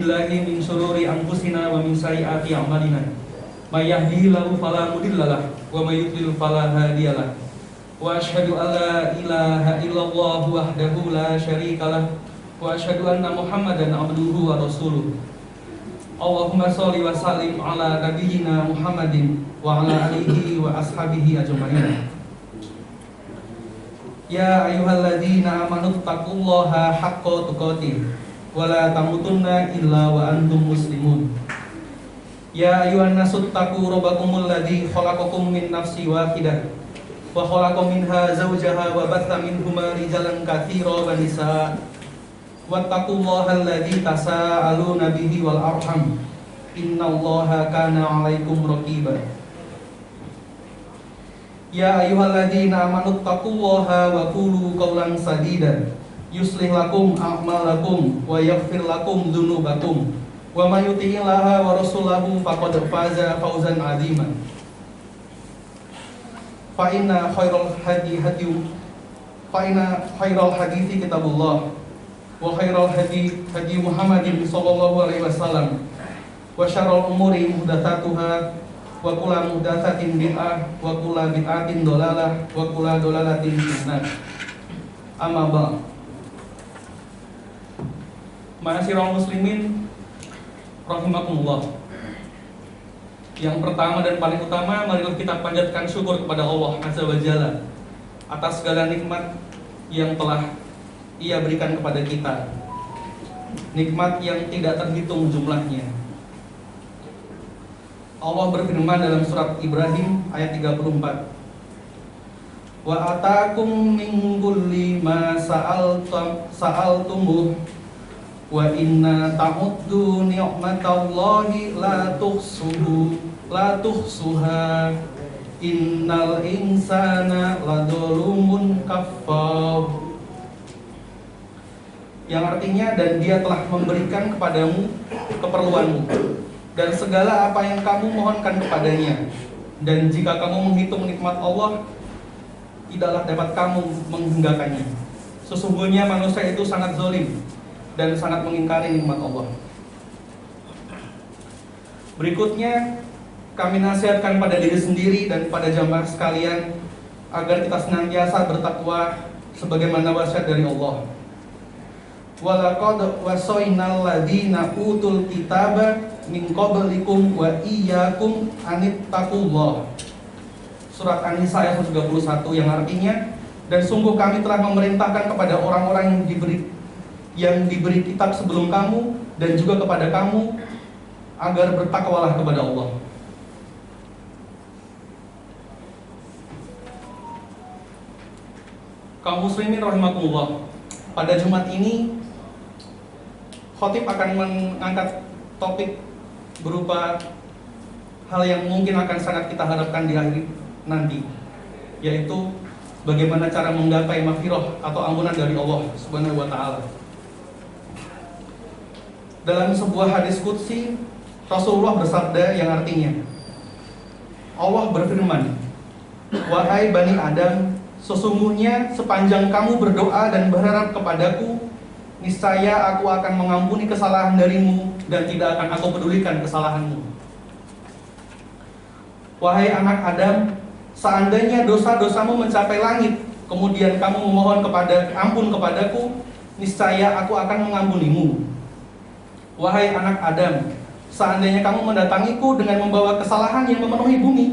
Billahi min syururi anfusina wa min sayyiati a'malina. May yahdihillahu fala mudhillalah wa may yudlil fala hadiyalah. Wa asyhadu an la ilaha illallah wahdahu la syarikalah wa asyhadu anna Muhammadan abduhu wa rasuluh. Allahumma shalli wa sallim ala nabiyyina Muhammadin wa ala alihi wa ashabihi ajma'in. Ya ayyuhalladzina amanu taqullaha haqqa tuqatih wala tamutunna illa wa antum muslimun. Ya ayuhan nasu taqu rabbakumul ladzi khalaqakum min nafsin wahidah wa khalaqa minha zawjaha wa batha minhuma rijalan katsiran wa nisaa wattaqullaha alladzi tasaaluna bihi wal arham innallaha kana 'alaikum raqiba. Ya ayyuhalladzina amanu taqullaha wa qulu qawlan sadida yuslih lakum a'malakum wa yaghfir lakum dzunubakum wa may yuti'illaha wa rasulahu faqad faza fawzan 'aziman. Fa inna khairal hadithi kitabullah wa khairal hadi Muhammadin sallallahu alaihi wasallam wa syarrul umuri muhdatsatuha wa kullu muhdatsatin bid'ah wa kullu bid'atin dhalalah wa kullu dhalalatin finnar. Amma ba'd. Ma'asyiral muslimin rahimakumullah. Yang pertama dan paling utama, marilah kita panjatkan syukur kepada Allah Azza wa Jalla atas segala nikmat yang telah Ia berikan kepada kita. Nikmat yang tidak terhitung jumlahnya. Allah berfirman dalam surat Ibrahim ayat 34. Wa atakum min kulli ma sa'altumuh wa inna ta'uddu ni'matallahi la tuhsuha innal insana ladzalumun kafar. Yang artinya, dan Dia telah memberikan kepadamu keperluanmu dan segala apa yang kamu mohonkan kepadanya, dan jika kamu menghitung nikmat Allah tidaklah dapat kamu menghinggakannya. Sesungguhnya manusia itu sangat zalim dan sangat mengingkari nikmat Allah. Berikutnya, kami nasihatkan pada diri sendiri dan pada jamaah sekalian agar kita senantiasa bertakwa sebagaimana wasiat dari Allah. Walaqad wasainal ladzina utul kitaba min qablikum wa iyyakum anittaqullah. Surat An-Nisa ayat 31, yang artinya, dan sungguh kami telah memerintahkan kepada orang-orang yang diberi kitab sebelum kamu dan juga kepada kamu agar bertakwalah kepada Allah. Kaum muslimin rahimakumullah, pada Jumat ini khotib akan mengangkat topik berupa hal yang mungkin akan sangat kita harapkan di akhir nanti, yaitu bagaimana cara menggapai maghfirah atau ampunan dari Allah Subhanahu wa taala. Dalam sebuah hadis qudsi, Rasulullah bersabda yang artinya, Allah berfirman, "Wahai Bani Adam, sesungguhnya sepanjang kamu berdoa dan berharap kepadaku, niscaya aku akan mengampuni kesalahan darimu dan tidak akan aku pedulikan kesalahanmu. Wahai anak Adam, seandainya dosa-dosamu mencapai langit, kemudian kamu memohon ampun kepadaku, niscaya aku akan mengampunimu. Wahai anak Adam, seandainya kamu mendatangiku dengan membawa kesalahan yang memenuhi bumi,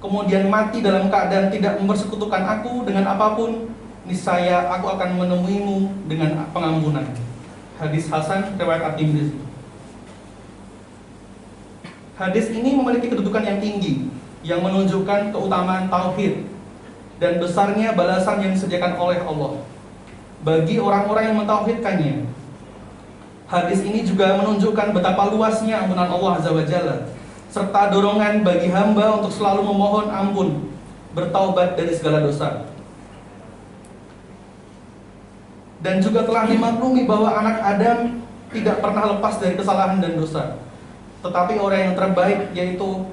kemudian mati dalam keadaan tidak mempersekutukan aku dengan apapun, niscaya aku akan menemuimu dengan pengampunan." Hadis Hasan riwayat At-Tirmidzi. Hadis ini memiliki kedudukan yang tinggi, yang menunjukkan keutamaan tauhid dan besarnya balasan yang disediakan oleh Allah bagi orang-orang yang mentauhidkannya. Hadis ini juga menunjukkan betapa luasnya ampunan Allah Azza wa Jalla, serta dorongan bagi hamba untuk selalu memohon ampun, bertaubat dari segala dosa. Dan juga telah dimaklumi bahwa anak Adam tidak pernah lepas dari kesalahan dan dosa. Tetapi orang yang terbaik yaitu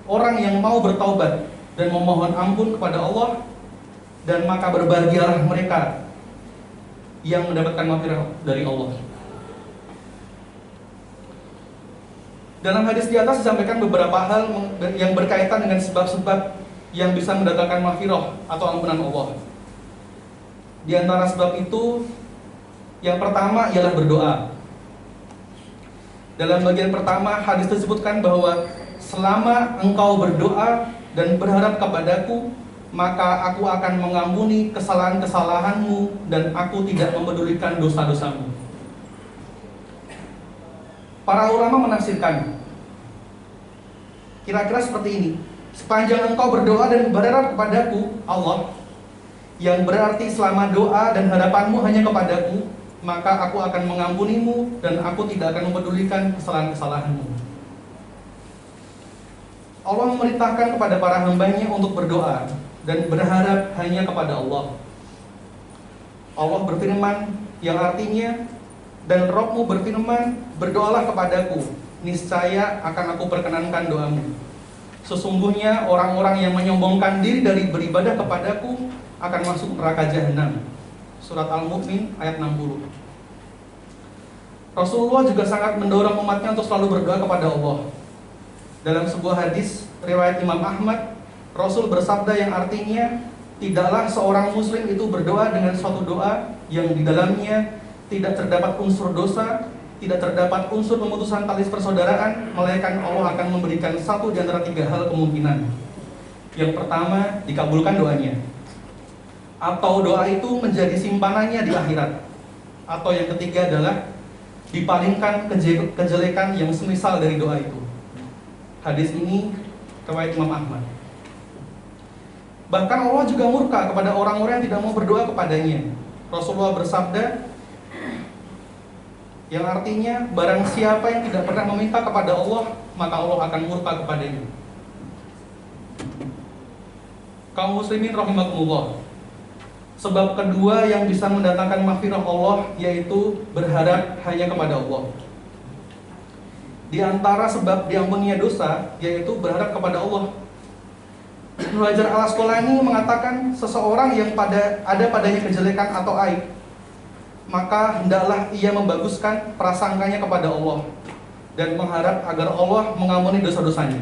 orang yang mau bertaubat dan memohon ampun kepada Allah, dan maka berbahagialah mereka yang mendapatkan maghfirah dari Allah. Dalam hadis di atas disampaikan beberapa hal yang berkaitan dengan sebab-sebab yang bisa mendatangkan maghfirah atau ampunan Allah. Di antara sebab itu, yang pertama ialah berdoa. Dalam bagian pertama hadis disebutkan bahwa selama engkau berdoa dan berharap kepadaku, maka aku akan mengampuni kesalahan-kesalahanmu dan aku tidak mempedulikan dosa-dosamu. Para ulama menafsirkan kira-kira seperti ini: sepanjang engkau berdoa dan berharap kepadaku, Allah, yang berarti selama doa dan harapanmu hanya kepadaku, maka aku akan mengampunimu dan aku tidak akan mempedulikan kesalahan-kesalahanmu. Allah memerintahkan kepada para hambanya untuk berdoa dan berharap hanya kepada Allah. Allah berfirman yang artinya, dan Rabb-mu berfirman, berdoalah kepadaku, niscaya akan aku perkenankan doamu. Sesungguhnya orang-orang yang menyombongkan diri dari beribadah kepadaku akan masuk neraka jahanam. Surat Al-Mu'min ayat 60. Rasulullah juga sangat mendorong umatnya untuk selalu berdoa kepada Allah. Dalam sebuah hadis riwayat Imam Ahmad, Rasul bersabda yang artinya, tidaklah seorang muslim itu berdoa dengan suatu doa yang di dalamnya tidak terdapat unsur dosa, tidak terdapat unsur pemutusan tali persaudaraan, melainkan Allah akan memberikan satu di antara tiga hal kemungkinan. Yang pertama, dikabulkan doanya, atau doa itu menjadi simpanannya di akhirat. Atau yang ketiga adalah dipalingkan kejelekan yang semisal dari doa itu. Hadis ini riwayat Imam Ahmad. Bahkan Allah juga murka kepada orang-orang yang tidak mau berdoa kepadanya. Rasulullah bersabda yang artinya, barang siapa yang tidak pernah meminta kepada Allah, maka Allah akan murka kepadanya. Kaum muslimin rahimakumullah, sebab kedua yang bisa mendatangkan maghfirah Allah yaitu berharap hanya kepada Allah. Di antara sebab diampuninya dosa yaitu berharap kepada Allah. Ibnu Hajar Al-Asqalani mengatakan, seseorang yang ada padanya kejelekan atau aib, maka hendaklah ia membaguskan prasangkanya kepada Allah dan mengharap agar Allah mengampuni dosa-dosanya.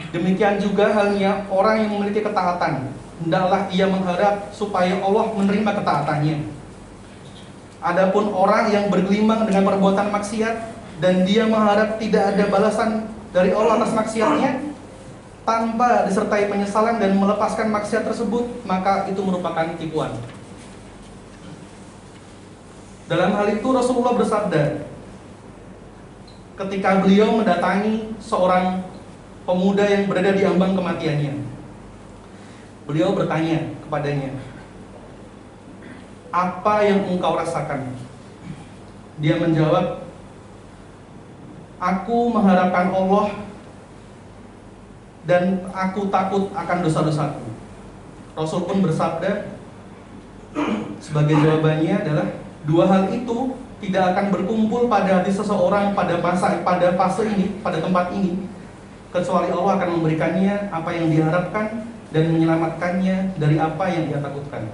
Demikian juga halnya orang yang memiliki ketaatan, hendaklah ia mengharap supaya Allah menerima ketaatannya. Adapun orang yang bergelimang dengan perbuatan maksiat dan dia mengharap tidak ada balasan dari Allah atas maksiatnya, tanpa disertai penyesalan dan melepaskan maksiat tersebut, maka itu merupakan tipuan. Dalam hal itu Rasulullah bersabda ketika beliau mendatangi seorang pemuda yang berada di ambang kematiannya. Beliau bertanya kepadanya, "Apa yang engkau rasakan?" Dia menjawab, "Aku mengharapkan Allah dan aku takut akan dosa-dosaku." Rasul pun bersabda sebagai jawabannya adalah, dua hal itu tidak akan berkumpul pada hati seseorang pada fase ini, pada tempat ini, kecuali Allah akan memberikannya apa yang diharapkan dan menyelamatkannya dari apa yang dia takutkan.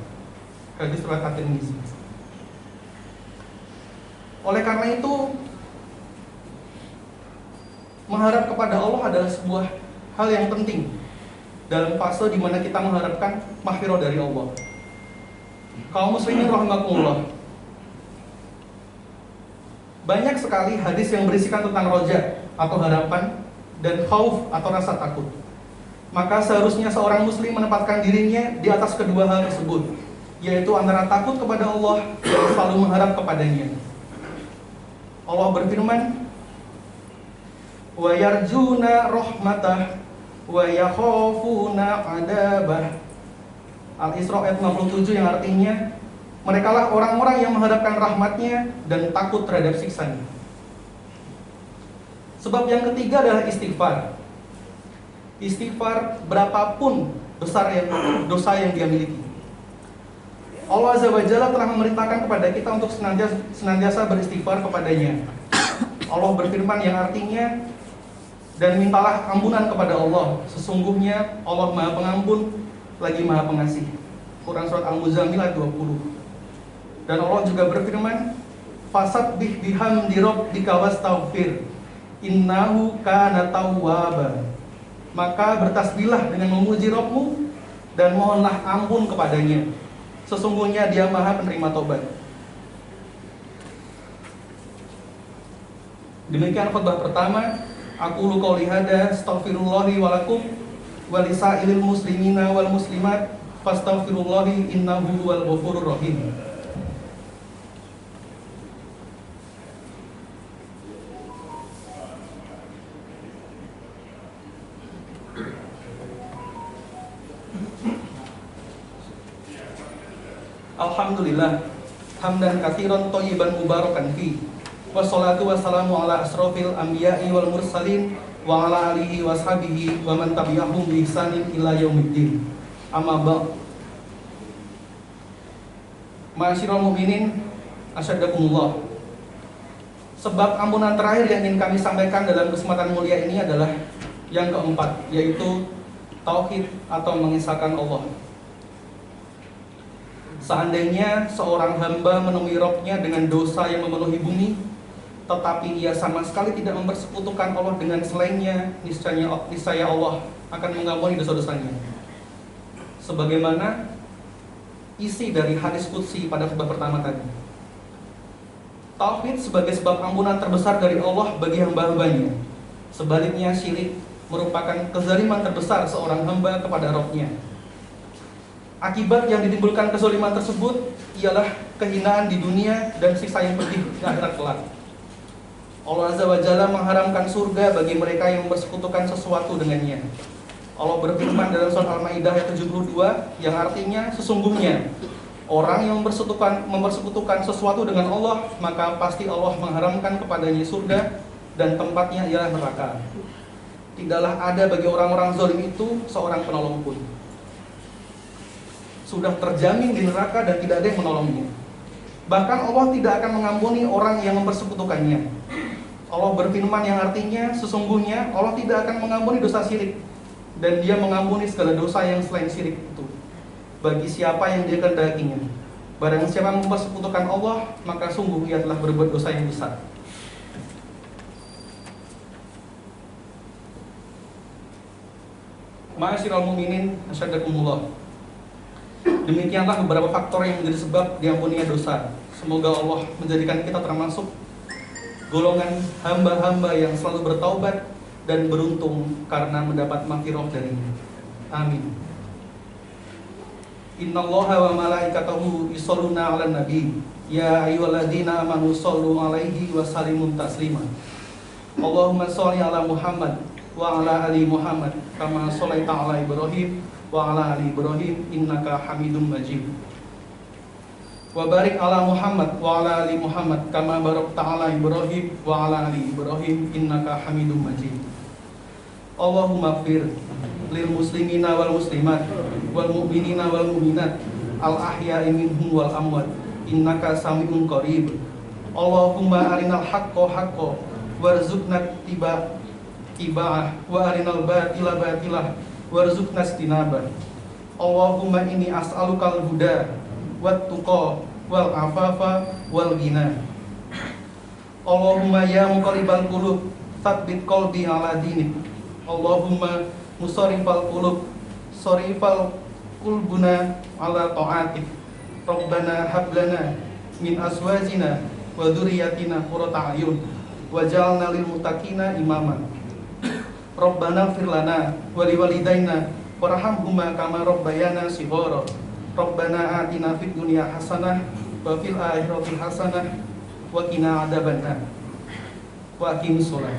Hadis riwayat At-Tirmidzi. Oleh karena itu, mengharap kepada Allah adalah sebuah hal yang penting dalam fase di mana kita mengharapkan maghfirah dari Allah. Kaum muslimin rahimakumullah, banyak sekali hadis yang berisikan tentang roja atau harapan dan khauf atau rasa takut. Maka seharusnya seorang muslim menempatkan dirinya di atas kedua hal tersebut, yaitu antara takut kepada Allah dan selalu mengharap kepadanya. Allah berfirman, "Wa yarjuna rahmatah wa yakhafuna 'adabah." Al-Isra ayat 57 yang artinya, merekalah orang-orang yang mengharapkan rahmatnya dan takut terhadap siksanya. Sebab yang ketiga adalah istighfar. Istighfar berapapun besar dosa yang dia miliki. Allah Azza wa Jalla telah memerintahkan kepada kita untuk senantiasa beristighfar kepadanya. Allah berfirman yang artinya, dan mintalah ampunan kepada Allah, sesungguhnya Allah Maha Pengampun lagi Maha Pengasih. Quran surat Al-Muzammil ayat 20. Dan Allah juga berfirman, "Fasabbih bihamdi rabbika wastaghfir, innahu kana tawwaba. Maka bertasbihlah dengan memuji Rabbmu dan mohonlah ampun kepadanya. Sesungguhnya Dia Maha penerima tobat. Demikian khutbah pertama. Aqulu qouli hada astaghfirullahi wa lakum wa lisairil muslimina wal muslimat fastaghfirullahi innahu huwal ghafurur rahim. Alhamdulillah hamdan katsiran thayyiban mubarakan fi. Wassalatu wassalamu ala asrofil anbiya'i wal mursalin wa ala alihi washabihi wa man tabi'ahum bi ihsanin ila yaumiddin. Amma ba'd. Ma'asyiral mu'minin, asyhadakumullah. Sebab ampunan terakhir yang ingin kami sampaikan dalam kesempatan mulia ini adalah yang keempat, yaitu tauhid atau mengisahkan Allah. Seandainya seorang hamba menemui Rabb-nya dengan dosa yang memenuhi bumi, tetapi ia sama sekali tidak mempersekutukan Allah dengan selainnya, niscaya Allah akan mengampuni dosa-dosanya. Sebagaimana isi dari hadis qudsi pada khutbah pertama tadi. Tauhid sebagai sebab ampunan terbesar dari Allah bagi hamba-hambanya. Sebaliknya syirik merupakan kezaliman terbesar seorang hamba kepada Rabb-nya. Akibat yang ditimbulkan kezaliman tersebut ialah kehinaan di dunia dan siksa yang pedih di akhirat kelak. Allah Azza wa Jalla mengharamkan surga bagi mereka yang mempersekutukan sesuatu dengannya. Allah berfirman dalam surat Al-Maidah ayat 72 yang artinya sesungguhnya orang yang mempersekutukan sesuatu dengan Allah, maka pasti Allah mengharamkan kepadanya surga dan tempatnya ialah neraka. Tidaklah ada bagi orang-orang zalim itu seorang penolong pun. Sudah terjamin di neraka dan tidak ada yang menolongnya. Bahkan Allah tidak akan mengampuni orang yang mempersekutukannya. Allah berfirman yang artinya sesungguhnya Allah tidak akan mengampuni dosa syirik, dan Dia mengampuni segala dosa yang selain syirik itu bagi siapa yang Dia kehendakinya. Barang siapa mempersekutukan Allah, maka sungguh ia telah berbuat dosa yang besar. Ma'asyiral mu'minin, asyhadakumullah. Demikianlah beberapa faktor yang menjadi sebab diampuninya dosa. Semoga Allah menjadikan kita termasuk golongan hamba-hamba yang selalu bertaubat dan beruntung karena mendapat maghfirah darinya. Amin. Innallaha wa malaikatahu yusholluna 'alan nabi ya ayyuhalladzina amanu shollu 'alaihi wa sallimu taslima. Allahumma sholli 'ala Muhammad wa 'ala ali Muhammad kama shallaita 'ala Ibrahim wa 'ala ali Ibrahim innaka Hamidum Majid. Wa barik 'ala Muhammad wa 'ala ali Muhammad kama barakta 'ala Ibrahim wa 'ala ali Ibrahim innaka Hamidum Majid. Allahumma ighfir lil muslimina wal muslimat wal mu'minina wal mu'minat al ahya'i minhum wal amwat innaka sami'un qarib. Allahumma arinal haqqo haqqo warzuqna tiba'ah wa arinal batila batilah warzuqna istinabah. Allahumma inni as'alukal huda wat tuqa wal afafa wal ghina. Allahumma ya muqallibal qulub tsabbit qalbi ala dinik. Allahumma musarrifal qulub sarifal qulbuna ala ta'atik. Rabbana hab lana min azwajina wa dzurriyyatina qurrata a'yun waj'alna lil muttaqina imama. Rabbana ighfir lana wa liwalidayna warhamhuma kama rabbayana shighara. Rabbana atina fid dunya hasanah wa fil akhirati hasanah wa qina adzabannar. Wa aqimis shalah.